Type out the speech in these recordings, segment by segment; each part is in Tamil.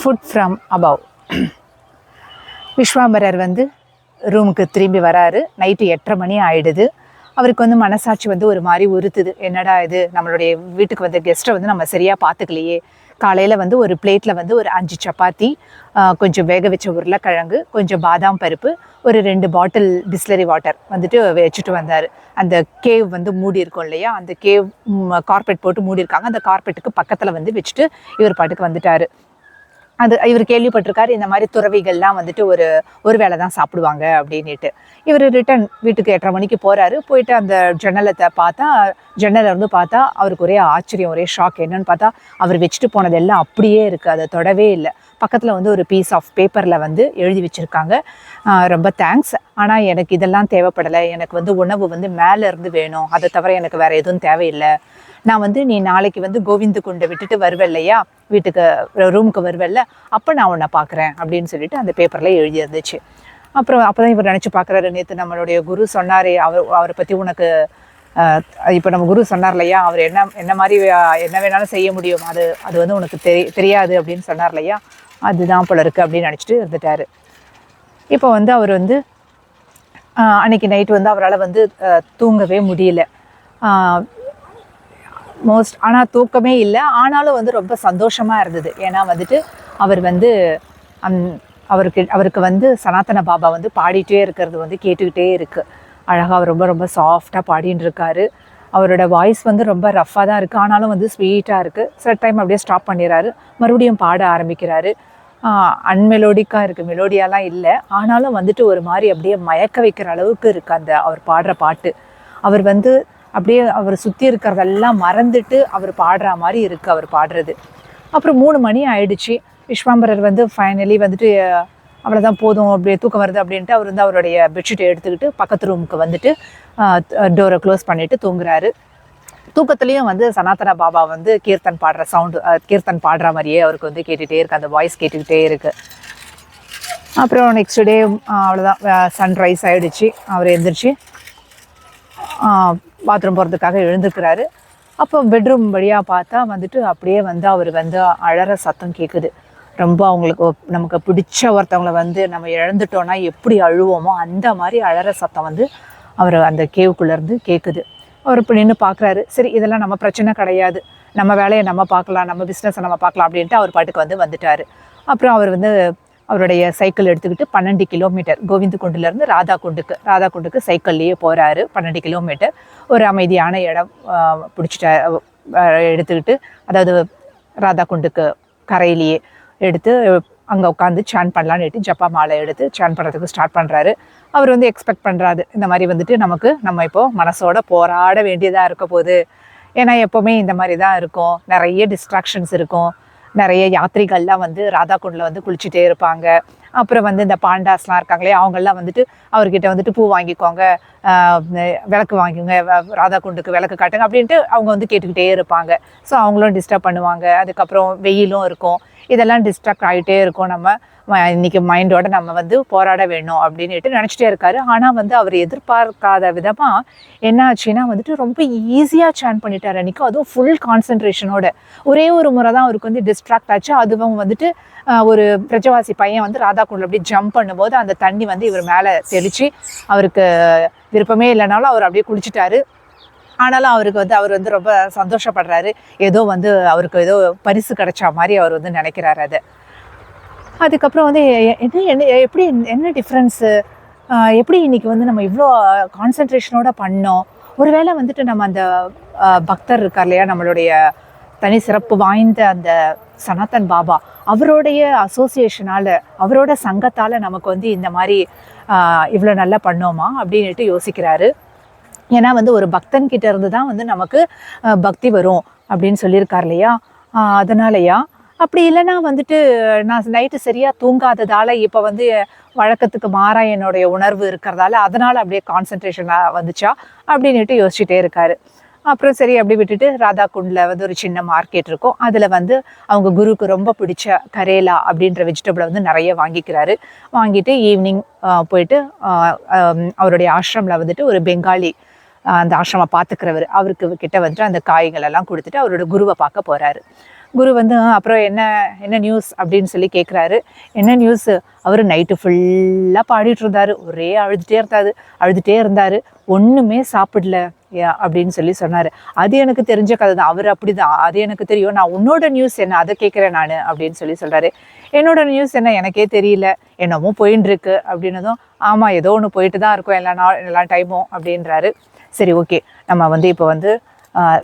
Food from above. விஸ்வாம்பரர் வந்து ரூமுக்கு திரும்பி வராரு. நைட்டு 8:30 மணி ஆகிடுது. அவருக்கு வந்து மனசாட்சி வந்து ஒரு மாதிரி உறுத்துது. என்னடா இது, நம்மளுடைய வீட்டுக்கு வந்த கெஸ்ட்டை வந்து நம்ம சரியாக பார்த்துக்கலையே. காலையில் வந்து ஒரு பிளேட்டில் வந்து ஒரு 5 சப்பாத்தி, கொஞ்சம் வேக வச்ச உருளைக்கிழங்கு, கொஞ்சம் பாதாம் பருப்பு, ஒரு 2 பாட்டில் பிஸ்லரி வாட்டர் வந்துட்டு வச்சுட்டு வந்தார். அந்த கேவ் வந்து மூடி இருக்கும் இல்லையா, அந்த கேவ் கார்பெட் போட்டு மூடி இருக்காங்க. அந்த கார்பெட்டுக்கு பக்கத்தில் வந்து வச்சுட்டு இவர் பாட்டுக்கு வந்துட்டார். அது இவர் கேள்விப்பட்டிருக்காரு, இந்த மாதிரி துறவிகள்லாம் வந்துட்டு ஒரு வேளை தான் சாப்பிடுவாங்க அப்படின்ட்டு. இவர் ரிட்டன் வீட்டுக்கு 8:30 மணிக்கு போகிறாரு. போயிட்டு அந்த ஜன்னலை இருந்து பார்த்தா அவருக்கு ஒரே ஆச்சரியம், ஒரே ஷாக். என்னன்னு பார்த்தா அவர் வச்சுட்டு போனதெல்லாம் அப்படியே இருக்குது, அதை தொடவே இல்லை. பக்கத்தில் வந்து ஒரு பீஸ் ஆஃப் பேப்பரில் வந்து எழுதி வச்சுருக்காங்க, ரொம்ப தேங்க்ஸ், ஆனால் எனக்கு இதெல்லாம் தேவைப்படலை. எனக்கு வந்து உணவு வந்து மேலே இருந்து வேணும், அதை தவிர எனக்கு வேறு எதுவும் தேவையில்லை. நான் வந்து நீ நாளைக்கு வந்து கோவிந்து குண்டை விட்டுட்டு வருவேல்லையா, வீட்டுக்கு ரூமுக்கு வருவேல்ல, அப்போ நான் உன்னை பார்க்குறேன் அப்படின்னு சொல்லிட்டு அந்த பேப்பரில் எழுதி இருந்துச்சு. அப்போ தான் இவர் நினச்சி பார்க்குறாரு, நேற்று நம்மளுடைய குரு சொன்னாரே, அவரை பற்றி உனக்கு இப்போ நம்ம குரு சொன்னார் இல்லையா, அவர் என்ன மாதிரி என்ன வேணாலும் செய்ய முடியும், அது வந்து உனக்கு தெரியாது அப்படின்னு சொன்னார் இல்லையா, அதுதான் போல இருக்குது அப்படின்னு நினச்சிட்டு இருந்துட்டார். இப்போ வந்து அவர் வந்து அன்றைக்கி நைட்டு வந்து அவரால் வந்து தூங்கவே முடியல. ஆனால் தூக்கமே இல்லை. ஆனாலும் வந்து ரொம்ப சந்தோஷமாக இருந்தது. ஏன்னா வந்துட்டு அவர் வந்து அவருக்கு வந்து சனாதன பாபா வந்து பாடிட்டே இருக்கிறது வந்து கேட்டுக்கிட்டே இருக்குது. அழகாக அவர் ரொம்ப ரொம்ப சாஃப்டாக பாடின்னு இருக்காரு. அவரோட வாய்ஸ் வந்து ரொம்ப ரஃப்பாக தான் இருக்குது, ஆனாலும் வந்து ஸ்வீட்டாக இருக்குது. சில டைம் அப்படியே ஸ்டாப் பண்ணிடுறாரு, மறுபடியும் பாட ஆரம்பிக்கிறாரு. அன்மெலோடிக்காக இருக்குது, மெலோடியாலாம் இல்லை, ஆனாலும் வந்துட்டு ஒரு மாதிரி அப்படியே மயக்க வைக்கிற அளவுக்கு இருக்குது அந்த அவர் பாடுற பாட்டு. அவர் வந்து அப்படியே அவர் சுற்றி இருக்கிறதெல்லாம் மறந்துட்டு அவர் பாடுற மாதிரி இருக்குது அவர் பாடுறது. அப்புறம் 3 மணி ஆயிடுச்சு. விஸ்வாம்பரர் வந்து ஃபைனலி வந்துட்டு அவ்வளோதான், போதும், அப்படியே தூக்கம் வருது அப்படின்ட்டு அவர் வந்து அவருடைய பெட்ஷீட்டை எடுத்துக்கிட்டு பக்கத்து ரூமுக்கு வந்துட்டு டோரை க்ளோஸ் பண்ணிவிட்டு தூங்குறாரு. தூக்கத்துலேயும் வந்து சனாதன பாபா வந்து கீர்த்தன் பாடுற சவுண்டு, கீர்த்தன் பாடுற மாதிரியே அவருக்கு வந்து கேட்டுகிட்டே இருக்குது, அந்த வாய்ஸ் கேட்டுக்கிட்டே இருக்குது. அப்புறம் நெக்ஸ்ட் டே அவ்வளோதான், சன்ரைஸ் ஆகிடுச்சு. அவர் எழுந்திரிச்சு பாத்ரூம் போகிறதுக்காக எழுந்துக்கிறாரு. அப்போ பெட்ரூம் வழியாக பார்த்தா வந்துட்டு அப்படியே வந்து அவர் வந்து அழற சத்தம் கேட்குது. ரொம்ப நமக்கு பிடிச்ச ஒருத்தவங்களை வந்து நம்ம இழந்துட்டோன்னா எப்படி அழுவோமோ அந்த மாதிரி அழற சத்தம் வந்து அவர் அந்த கேவுக்குள்ளேருந்து கேட்குது. அவர் இப்போ நின்று பார்க்குறாரு. சரி, இதெல்லாம் நம்ம பிரச்சனை கிடையாது, நம்ம வேலையை நம்ம பார்க்கலாம், நம்ம பிஸ்னஸை நம்ம பார்க்கலாம் அப்படின்ட்டு அவர் பாட்டுக்கு வந்துட்டார். அப்புறம் அவர் வந்து அவருடைய சைக்கிள் எடுத்துக்கிட்டு 12 கிலோமீட்டர் கோவிந்து குண்டுலேருந்து ராதா குண்டுக்கு சைக்கிள்லேயே போகிறாரு. 12 கிலோமீட்டர் ஒரு அமைதியான இடம் எடுத்துக்கிட்டு, அதாவது ராதா குண்டுக்கு கரையிலேயே எடுத்து அங்கே உட்காந்து சான் பண்ணலான்னு ஜப்பா மாலை எடுத்து சான் பண்ணுறதுக்கு ஸ்டார்ட் பண்ணுறாரு. அவர் வந்து எக்ஸ்பெக்ட் பண்ணுறாரு, இந்த மாதிரி வந்துட்டு நம்ம இப்போது மனசோட போராட வேண்டியதாக இருக்க போகுது. ஏன்னா எப்போவுமே இந்த மாதிரி தான் இருக்கும், நிறைய டிஸ்ட்ராக்ஷன்ஸ் இருக்கும். நிறைய யாத்திரிகள்லாம் வந்து ராதா குண்டில் வந்து குளிச்சுட்டே இருப்பாங்க. அப்புறம் வந்து இந்த பாண்டாஸ்லாம் இருக்காங்களே, அவங்கெல்லாம் வந்துட்டு அவர்கிட்ட வந்துட்டு பூ வாங்கிக்கோங்க, விளக்கு வாங்கிக்கோங்க, ராதா குண்டுக்கு விளக்கு காட்டுங்க அப்படின்ட்டு அவங்க வந்து கேட்டுக்கிட்டே இருப்பாங்க. ஸோ அவங்களும் டிஸ்டர்ப் பண்ணுவாங்க. அதுக்கப்புறம் வெயிலும் இருக்கும், இதெல்லாம் டிஸ்ட்ராக்ட் ஆகிட்டே இருக்கும். நம்ம இன்றைக்கி மைண்டோட நம்ம வந்து போராட வேணும் அப்படின்ட்டு நினச்சிட்டே இருக்காரு. ஆனால் வந்து அவர் எதிர்பார்க்காத விதமாக என்ன ஆச்சுன்னா வந்துட்டு ரொம்ப ஈஸியாக சான் பண்ணிட்டார் அன்றைக்கி. அதுவும் ஃபுல் கான்சன்ட்ரேஷனோட. ஒரே ஒரு முறை தான் அவருக்கு வந்து டிஸ்ட்ராக்ட் ஆச்சு. அதுவும் வந்துட்டு ஒரு பிரஜவாசி பையன் வந்து ராதா குண்டில் அப்படி ஜம்ப் பண்ணும்போது அந்த தண்ணி வந்து இவர் மேலே தெளித்து, அவருக்கு விருப்பமே இல்லைனாலும் அவர் அப்படியே குளிச்சுட்டாரு. ஆனாலும் அவர் வந்து ரொம்ப சந்தோஷப்படுறாரு. ஏதோ வந்து அவருக்கு ஏதோ பரிசு கிடைச்சா மாதிரி அவர் வந்து நினைக்கிறாரு அதை. அதுக்கப்புறம் வந்து என்ன டிஃப்ரென்ஸு, எப்படி இன்றைக்கி வந்து நம்ம இவ்வளோ கான்சன்ட்ரேஷனோட பண்ணோம். ஒருவேளை வந்துட்டு நம்ம அந்த பக்தர் இருக்கார் இல்லையா, நம்மளுடைய தனி சிறப்பு வாய்ந்த அந்த சனாதன் பாபா, அவருடைய அசோசியேஷனால், அவரோட சங்கத்தால் நமக்கு வந்து இந்த மாதிரி இவ்வளோ நல்லா பண்ணோமா அப்படின்ட்டு யோசிக்கிறாரு. ஏன்னா வந்து ஒரு பக்தன்கிட்ட இருந்து தான் வந்து நமக்கு பக்தி வரும் அப்படின்னு சொல்லியிருக்கார் இல்லையா, அதனாலயா. அப்படி இல்லைன்னா வந்துட்டு நான் நைட்டு சரியாக தூங்காததால் இப்போ வந்து வழக்கத்துக்கு மாறாக என்னுடைய உணர்வு இருக்கிறதால அதனால் அப்படியே கான்சன்ட்ரேஷனாக வந்துச்சா அப்படின்ட்டு யோசிச்சுட்டே இருக்காரு. அப்புறம் சரி அப்படி விட்டுட்டு ராதா குண்டில் வந்து ஒரு சின்ன மார்க்கெட் இருக்கும். அதில் வந்து அவங்க குருக்கு ரொம்ப பிடிச்ச கரேலா அப்படின்ற வெஜிடபிளை வந்து நிறைய வாங்கிக்கிறாரு. வாங்கிட்டு ஈவினிங் போயிட்டு அவருடைய ஆசிரமில் வந்துட்டு ஒரு பெங்காலி அந்த ஆசிரமம் பார்த்துக்கிறவர் அவருக்கு கிட்ட வந்துட்டு அந்த காய்களெல்லாம் கொடுத்துட்டு அவரோட குருவை பார்க்க போகிறாரு. குரு வந்து அப்புறம் என்ன என்ன நியூஸ் அப்படின்னு சொல்லி கேட்குறாரு. என்ன நியூஸு? அவர் நைட்டு ஃபுல்லாக பாடிட்டு இருந்தார், ஒரே அழுதுகிட்டே இருந்தார், ஒன்றுமே சாப்பிடல அப்படின்னு சொல்லி சொன்னார். அது எனக்கு தெரிஞ்ச கதை தான், அவர் அப்படி தான், அது எனக்கு தெரியும். நான் உன்னோட நியூஸ் என்ன, அதை கேட்குறேன் நான் அப்படின்னு சொல்லி சொல்கிறாரு. என்னோட நியூஸ் என்ன, எனக்கே தெரியல, என்னமோ போயின்னு இருக்கு அப்படின்னதும், ஆமாம் ஏதோ ஒன்று போயிட்டு தான் இருக்கும் எல்லா டைமும் அப்படின்றாரு. சரி ஓகே, நம்ம வந்து இப்போ வந்து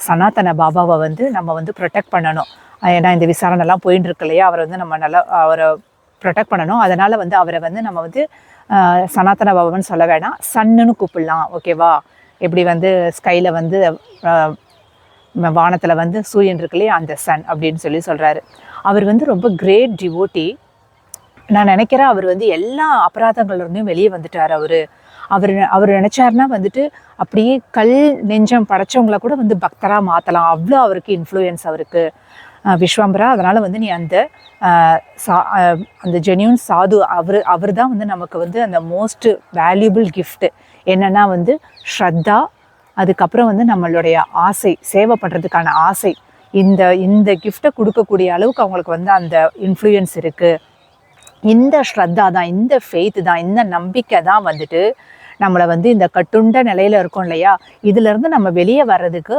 சனாதன பாபாவை வந்து நம்ம வந்து ப்ரொடெக்ட் பண்ணணும். ஏன்னா இந்த விசாரணைலாம் போயின்னு இருக்கு இல்லையா, அவரை வந்து நம்ம நல்லா அவரை ப்ரொடெக்ட் பண்ணணும். அதனால் வந்து அவரை வந்து நம்ம வந்து சனாதன பாபான்னு சொல்ல வேணாம், சன்னுன்னு கூப்பிடலாம், ஓகேவா? எப்படி வந்து ஸ்கையில் வந்து வானத்தில் வந்து சூரியன் இருக்கு இல்லையா, அந்த சன் அப்படின்னு சொல்லி சொல்கிறாரு. அவர் வந்து ரொம்ப கிரேட் டிவோட்டி. நான் நினைக்கிறேன் அவர் வந்து எல்லா அபராதங்கள்லேருந்தும் வெளியே வந்துட்டார். அவர் நினச்சாருன்னா வந்துட்டு அப்படியே கல் நெஞ்சம் படைச்சவங்கள கூட வந்து பக்தராக மாற்றலாம், அவ்வளோ அவருக்கு இன்ஃப்ளூயன்ஸ் அவருக்கு, விஸ்வம்பரா. அதனால் வந்து நீ அந்த ஜென்யூன் சாது அவர் தான் வந்து நமக்கு வந்து அந்த மோஸ்ட் வேல்யூபிள் கிஃப்ட்டு. என்னென்னா வந்து ஸ்ரத்தா, அதுக்கப்புறம் வந்து நம்மளுடைய ஆசை, சேவை பண்ணுறதுக்கான ஆசை. இந்த கிஃப்டை கொடுக்கக்கூடிய அளவுக்கு அவங்களுக்கு வந்து அந்த இன்ஃப்ளூயன்ஸ் இருக்குது. இந்த ஸ்ரத்தா தான், இந்த ஃபெய்த் தான், இந்த நம்பிக்கை தான் வந்துட்டு நம்மளை வந்து இந்த கட்டுண்ட நிலையில் இருக்கோம் இல்லையா, இதிலேருந்து நம்ம வெளியே வர்றதுக்கு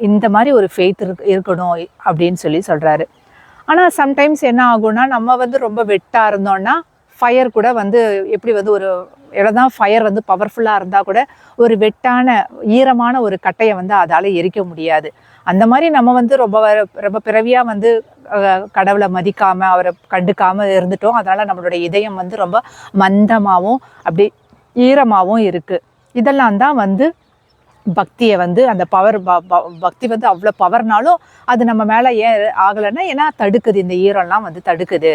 இந்த மாதிரி ஒரு ஃபெய்த் இருக்கணும் அப்படின்னு சொல்லி சொல்கிறாரு. ஆனால் சம்டைம்ஸ் என்ன ஆகும்னா, நம்ம வந்து ரொம்ப வெட்டாக இருந்தோம்னா ஃபயர் கூட வந்து எப்படி வந்து ஒரு எவ்வளோதான் ஃபயர் வந்து பவர்ஃபுல்லாக இருந்தால் கூட ஒரு வெட்டான ஈரமான ஒரு கட்டையை வந்து அதால் எரிக்க முடியாது. அந்த மாதிரி நம்ம வந்து ரொம்ப பிறவியாக வந்து கடவுளை மதிக்காமல் அவரை கண்டுக்காமல் இருந்துட்டோம். அதனால் நம்மளுடைய இதயம் வந்து ரொம்ப மந்தமாகவும் அப்படி ஈரமாகவும் இருக்குது. இதெல்லாம் தான் வந்து பக்தியை வந்து அந்த பவர் பக்தி வந்து அவ்வளோ பவர்னாலும் அது நம்ம மேலே ஏன் ஆகலைன்னா, ஏன்னா தடுக்குது, இந்த ஈரம்லாம் வந்து தடுக்குது.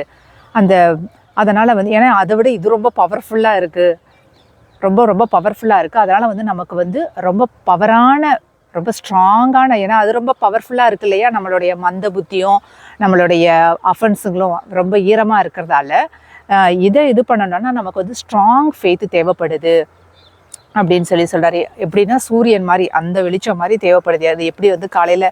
அதனால் வந்து ஏன்னா அதை விட இது ரொம்ப பவர்ஃபுல்லாக இருக்குது, ரொம்ப பவர்ஃபுல்லாக இருக்குது. அதனால் வந்து நமக்கு வந்து ரொம்ப பவரான, ரொம்ப ஸ்ட்ராங்கான, ஏன்னா அது ரொம்ப பவர்ஃபுல்லாக இருக்குது இல்லையா, நம்மளுடைய மந்த புத்தியும் நம்மளுடைய அஃபென்ஸுங்களும் ரொம்ப ஈரமாக இருக்கிறதால இது பண்ணணும்னா நமக்கு வந்து ஸ்ட்ராங் ஃபெய்த்து தேவைப்படுது அப்படின்னு சொல்லி சொல்கிறாரு. எப்படின்னா சூரியன் மாதிரி, அந்த வெளிச்சம் மாதிரி தேவைப்படுது. அது எப்படி வந்து காலையில்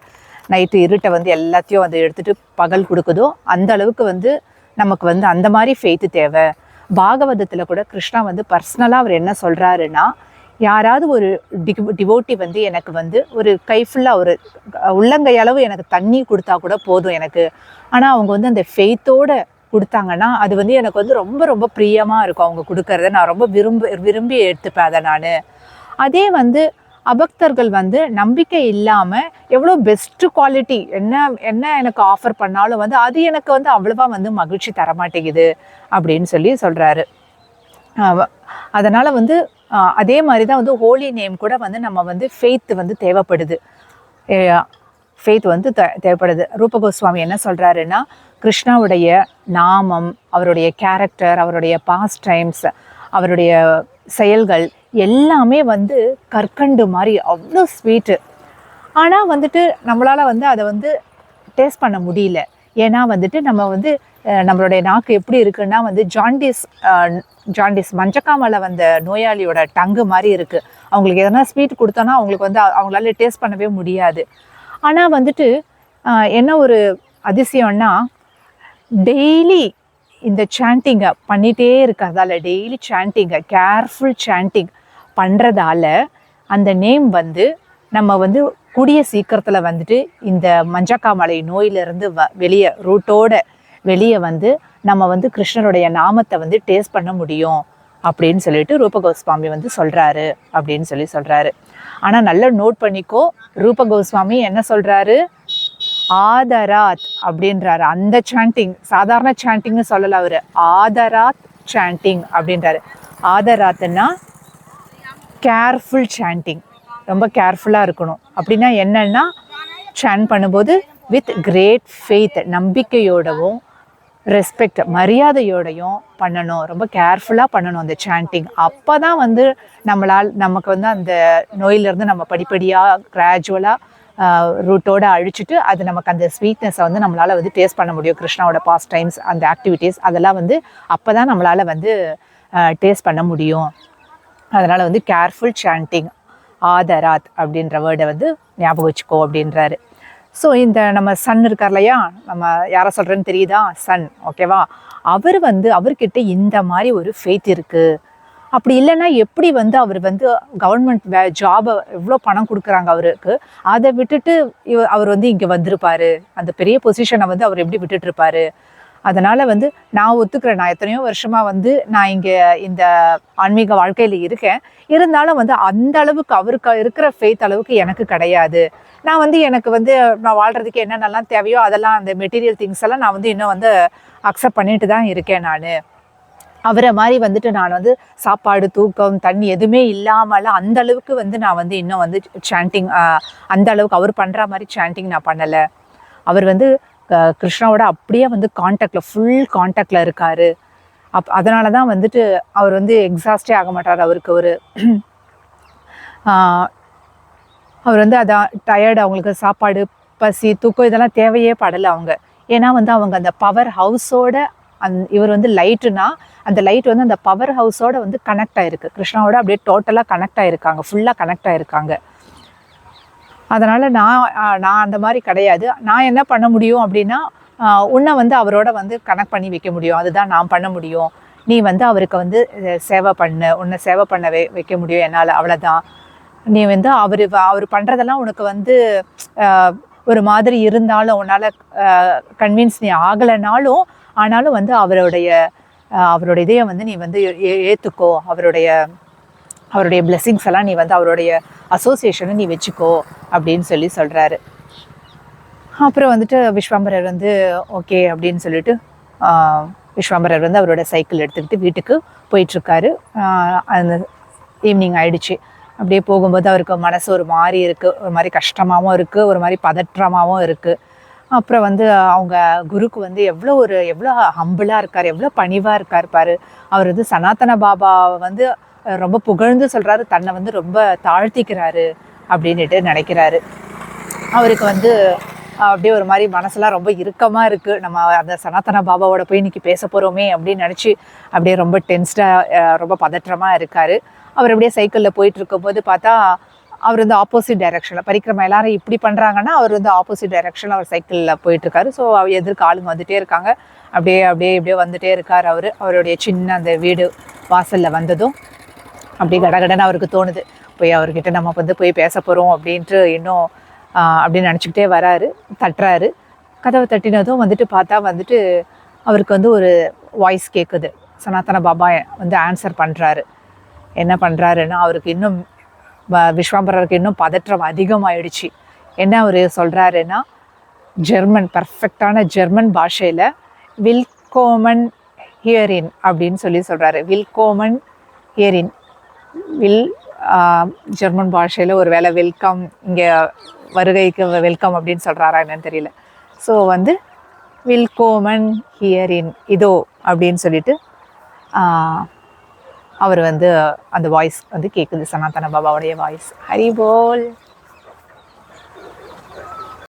நைட்டு இருட்டை வந்து எல்லாத்தையும் வந்து எடுத்துகிட்டு பகல் கொடுக்குதோ அந்த அளவுக்கு வந்து நமக்கு வந்து அந்த மாதிரி ஃபெய்த்து தேவை. பாகவதத்தில் கூட கிருஷ்ணா வந்து பர்சனலாக அவர் என்ன சொல்கிறாருன்னா, யாராவது ஒரு டிவோட்டி வந்து எனக்கு வந்து ஒரு கை ஃபுல்லாக ஒரு உள்ளங்கை அளவு எனக்கு தண்ணி கொடுத்தா கூட போதும் எனக்கு, ஆனால் அவங்க வந்து அந்த ஃபெய்த்தோடு கொடுத்தாங்கன்னா அது வந்து எனக்கு வந்து ரொம்ப பிரியமாக இருக்கும். அவங்க கொடுக்கறத நான் ரொம்ப விரும்பி எடுத்துப்பேன் அதை நான். அதே வந்து அபக்தர்கள் வந்து நம்பிக்கை இல்லாமல் எவ்வளோ பெஸ்ட்டு குவாலிட்டி என்ன எனக்கு ஆஃபர் பண்ணாலும் வந்து அது எனக்கு வந்து அவ்வளோவா வந்து மகிழ்ச்சி தரமாட்டேங்குது அப்படின்னு சொல்லி சொல்கிறாரு. அதனால் வந்து அதே மாதிரி தான் வந்து ஹோலி நேம் கூட வந்து நம்ம வந்து ஃபெய்த் வந்து தேவைப்படுது. ஃபெய்த் வந்து தேவைப்படுது. ரூப கோஸ்வாமி என்ன சொல்கிறாருன்னா, கிருஷ்ணாவுடைய நாமம், அவருடைய கேரக்டர், அவருடைய பாஸ்ட் டைம்ஸ், அவருடைய செயல்கள் எல்லாமே வந்து கற்கண்டு மாதிரி அவ்வளோ ஸ்வீட்டு. ஆனால் வந்துட்டு நம்மளால் வந்து அதை வந்து டேஸ்ட் பண்ண முடியல. ஏன்னா வந்துட்டு நம்ம வந்து நம்மளுடைய நாக்கு எப்படி இருக்குன்னா வந்து ஜாண்டிஸ் மஞ்சக்காமலை வந்த நோயாளியோட டங்கு மாதிரி இருக்குது. அவங்களுக்கு எதனா ஸ்வீட் கொடுத்தோன்னா அவங்களுக்கு வந்து அவங்களால டேஸ்ட் பண்ணவே முடியாது. ஆனால் வந்துட்டு என்ன ஒரு அதிசயம்னா, டெய்லி இந்த சாண்டிங்கை பண்ணிகிட்டே இருக்கிறதால, டெய்லி சாண்டிங்கை கேர்ஃபுல் சாண்டிங் பண்ணுறதால அந்த நேம் வந்து நம்ம வந்து கூடிய சீக்கிரத்தில் வந்துட்டு இந்த மஞ்சக்காமலை நோயிலிருந்து ரூட்டோட வெளியே வந்து நம்ம வந்து கிருஷ்ணருடைய நாமத்தை வந்து டேஸ்ட் பண்ண முடியும் அப்படின்னு சொல்லிட்டு ரூப கோஸ்வாமி வந்து சொல்கிறாரு அப்படின்னு சொல்லி சொல்கிறாரு. ஆனால் நல்லா நோட் பண்ணிக்கோ, ரூப கோஸ்வாமி என்ன சொல்கிறாரு, ஆதராத் அப்படின்றாரு. அந்த சாண்டிங் சாதாரண சாண்டிங்னு சொல்லலை அவர், ஆதராத் சாண்டிங் அப்படின்றாரு. ஆதராத்னா கேர்ஃபுல் சாண்டிங், ரொம்ப கேர்ஃபுல்லாக இருக்கணும். அப்படின்னா என்னன்னா, சாண்ட் பண்ணும்போது வித் கிரேட் ஃபெய்த், நம்பிக்கையோடவும் ரெஸ்பெக்ட் மரியாதையோடையும் பண்ணணும், ரொம்ப கேர்ஃபுல்லாக பண்ணணும் அந்த சாண்டிங். அப்போ தான் வந்து நமக்கு வந்து அந்த நோயிலேருந்து நம்ம படிப்படியாக கிராஜுவலாக ரூட்டோடு அழிச்சிட்டு அது நமக்கு அந்த ஸ்வீட்னஸை வந்து நம்மளால் வந்து டேஸ்ட் பண்ண முடியும். கிருஷ்ணாவோட பாஸ்ட் டைம்ஸ், அந்த ஆக்டிவிட்டீஸ் அதெல்லாம் வந்து அப்போ தான் நம்மளால் வந்து டேஸ்ட் பண்ண முடியும். அதனால் வந்து கேர்ஃபுல் சாண்டிங், ஆதராத் அப்படின்ற வேர்டை வந்து ஞாபகம் வச்சுக்கோ அப்படின்றாரு. ஸோ இந்த நம்ம சன் இருக்கார் இல்லையா, நம்ம யாரை சொல்கிறேன்னு தெரியுதா, சன், ஓகேவா, அவர் வந்து அவர்கிட்ட இந்த மாதிரி ஒரு ஃபெய்த் இருக்குது. அப்படி இல்லைன்னா எப்படி வந்து அவர் வந்து கவர்மெண்ட் ஜாபை எவ்வளோ பணம் கொடுக்குறாங்க அவருக்கு, அதை விட்டுட்டு அவர் வந்து இங்கே வந்திருப்பாரு, அந்த பெரிய பொசிஷனை வந்து அவர் எப்படி விட்டுட்டு இருப்பாரு. அதனால் வந்து நான் ஒத்துக்கிறேன், நான் எத்தனையோ வருஷமாக வந்து நான் இங்கே இந்த ஆன்மீக வாழ்க்கையில் இருக்கேன், இருந்தாலும் வந்து அந்த அளவுக்கு அவருக்கு இருக்கிற ஃபெய்த் அளவுக்கு எனக்கு கிடையாது. நான் வந்து எனக்கு வந்து நான் வாழ்கிறதுக்கு என்னென்னலாம் தேவையோ அதெல்லாம் அந்த மெட்டீரியல் திங்ஸ் எல்லாம் நான் வந்து இன்னும் வந்து அக்செப்ட் பண்ணிட்டு தான் இருக்கேன். அவரை மாதிரி வந்துட்டு நான் வந்து சாப்பாடு, தூக்கம், தண்ணி எதுவுமே இல்லாமலாம் அந்த அளவுக்கு வந்து நான் வந்து இன்னும் வந்து சாண்டிங் அந்த அளவுக்கு அவர் பண்ணுற மாதிரி சாண்டிங் நான் பண்ணலை. அவர் வந்து கிருஷ்ணாவோட அப்படியே வந்து காண்டாக்டில், ஃபுல் காண்டாக்டில் இருக்கார். அதனால தான் வந்துட்டு அவர் வந்து எக்ஸாஸ்டே ஆக மாட்டார். அவருக்கு ஒரு அவர் வந்து அதான் டயர்டு, அவங்களுக்கு சாப்பாடு, பசி, தூக்கம் இதெல்லாம் தேவையே படலை அவங்க. ஏன்னா வந்து அவங்க அந்த பவர் ஹவுஸோட இவர் வந்து லைட்டுனா அந்த லைட் வந்து அந்த பவர் ஹவுஸோட வந்து கனெக்ட் ஆகிருக்கு, கிருஷ்ணாவோட அப்படியே டோட்டலாக கனெக்ட் ஆகிருக்காங்க, ஃபுல்லாக கனெக்ட் ஆகிருக்காங்க. அதனால் நான் அந்த மாதிரி கிடையாது. நான் என்ன பண்ண முடியும் அப்படின்னா, உன்னை வந்து அவரோட வந்து கனெக்ட் பண்ணி வைக்க முடியும், அதுதான் நான் பண்ண முடியும். நீ வந்து அவருக்கு வந்து சேவை பண்ணு, உன்னை சேவை பண்ண வைக்க முடியும் என்னால், அவ்வளோதான். நீ வந்து அவர் பண்ணுறதெல்லாம் உனக்கு வந்து ஒரு மாதிரி இருந்தாலும், உன்னால் கன்வின்ஸ் நீ ஆகலைனாலும், ஆனாலும் வந்து அவருடைய இதையை வந்து நீ வந்து ஏற்றுக்கோ, அவருடைய பிளெஸ்ஸிங்ஸ் எல்லாம் நீ வந்து அவருடைய அசோசியேஷனை நீ வச்சுக்கோ அப்படின்னு சொல்கிறாரு. அப்புறம் வந்துட்டு விஸ்வாம்பரர் வந்து ஓகே அப்படின்னு சொல்லிட்டு விஸ்வாம்பரர் வந்து அவரோட சைக்கிள் எடுத்துக்கிட்டு வீட்டுக்கு போயிட்டுருக்காரு. அந்த ஈவினிங் ஆயிடுச்சு. அப்படியே போகும்போது அவருக்கு மனசு ஒரு மாதிரி இருக்குது, ஒரு மாதிரி கஷ்டமாகவும் இருக்குது, ஒரு மாதிரி பதற்றமாகவும் இருக்குது. அப்புறம் வந்து அவங்க குருக்கு வந்து எவ்வளோ ஹம்பிளாக இருக்கார், எவ்வளோ பணிவாக இருக்கார் பாரு. அவர் வந்து சனாதன பாபாவை வந்து ரொம்ப புகழ்ந்து சொல்கிறாரு, தன்னை வந்து ரொம்ப தாழ்த்திக்கிறாரு அப்படின்ட்டு நினைக்கிறாரு. அவருக்கு வந்து அப்படியே ஒரு மாதிரி மனசெல்லாம் ரொம்ப இறுக்கமாக இருக்குது. நம்ம அந்த சனாதன பாபாவோட போய் இன்றைக்கி பேச போகிறோமே அப்படின்னு நினச்சி அப்படியே ரொம்ப டென்ஸ்டாக ரொம்ப பதற்றமாக இருக்கார். அவர் அப்படியே சைக்கிளில் போயிட்டு இருக்கும்போது பார்த்தா அவர் வந்து ஆப்போசிட் டைரெக்ஷனில், பரிக்கிரமா எல்லாரும் இப்படி பண்ணுறாங்கன்னா அவர் வந்து ஆப்போசிட் டைரெக்ஷனில் அவர் சைக்கிளில் போயிட்டுருக்காரு. ஸோ எதிர்க்க ஆளுங்க வந்துகிட்டே இருக்காங்க. அப்படியே வந்துகிட்டே இருக்கார். அவருடைய சின்ன அந்த வீடு வாசலில் வந்ததும் அப்படியே கடகடன்னு அவருக்கு தோணுது, போய் அவர்கிட்ட நம்ம வந்து போய் பேச போகிறோம் அப்படின்ட்டு இன்னும் அப்படின்னு நினச்சிக்கிட்டே வராரு. தட்டுறாரு. கதவை தட்டினதும் வந்துட்டு பார்த்தா வந்துட்டு அவருக்கு வந்து ஒரு வாய்ஸ் கேட்குது. சனாதன பாபா வந்து ஆன்சர் பண்ணுறாரு. என்ன பண்ணுறாருன்னா, அவருக்கு இன்னும் விஸ்வாம்பரருக்கு இன்னும் பதற்றம் அதிகமாகிடுச்சு. என்ன அவர் சொல்கிறாருன்னா, ஜெர்மன், பர்ஃபெக்டான ஜெர்மன் பாஷையில் வில்கோமன் ஹியரின் அப்படின்னு சொல்கிறாரு. வில்கோமன் ஹியரின், ஜெர்மன் பாஷையில் ஒரு வேளை வெல்கம், இங்கே வருகைக்கு வெல்கம் அப்படின்னு சொல்கிறாரா என்னன்னு தெரியல. ஸோ வந்து வில்கோமன் ஹியரின், இதோ அப்படின்னு சொல்லிட்டு அவர் வந்து அந்த வாய்ஸ் வந்து கேட்குது, சனாதன பாபாவுடைய வாய்ஸ். ஹரி போல்.